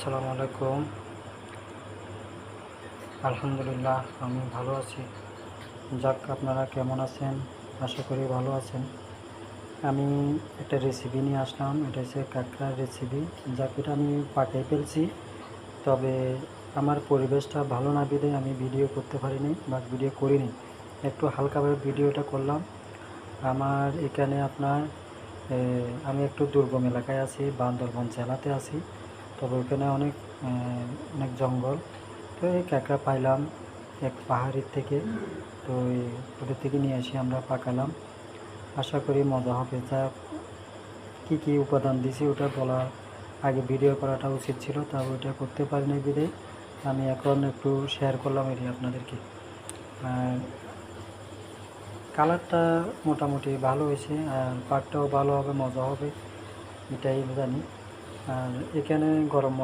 আসসালামু আলাইকুম। আলহামদুলিল্লাহ আমি ভালো আছি। যাক, আপনারা কেমন আছেন? আশা করি ভালো আছেন। আমি একটা রেসিপি নিয়ে আসলাম, এটা হচ্ছে কাঁকড়ার রেসিপি। যাক, এটা আমি পাঠিয়ে ফেলছি, তবে আমার পরিবেশটা ভালো না বিধে আমি ভিডিও করতে পারিনি বা ভিডিও করিনি। একটু হালকাভাবে ভিডিওটা করলাম। আমার এখানে আপনার আমি একটু দুর্গম এলাকায় আছি, বান্দরবান জেলাতে আছি। তবে ওখানে অনেক জঙ্গল। তো এই কাঁকড়া পাইলাম এক পাহাড়ের থেকে। তো ওদের থেকে নিয়ে এসে আমরা পাকালাম। আশা করি মজা হবে। যা কী কী উপাদান দিছি ওটা বলার আগে ভিডিও করাটা উচিত ছিল, তা ওইটা করতে পারিনি বিধে আমি এখন একটু শেয়ার করলাম এটি আপনাদেরকে। আর কালারটা মোটামুটি ভালো হয়েছে, আর পাকটাও ভালো হবে, মজা হবে, এটাই জানি। আর এখানে গরম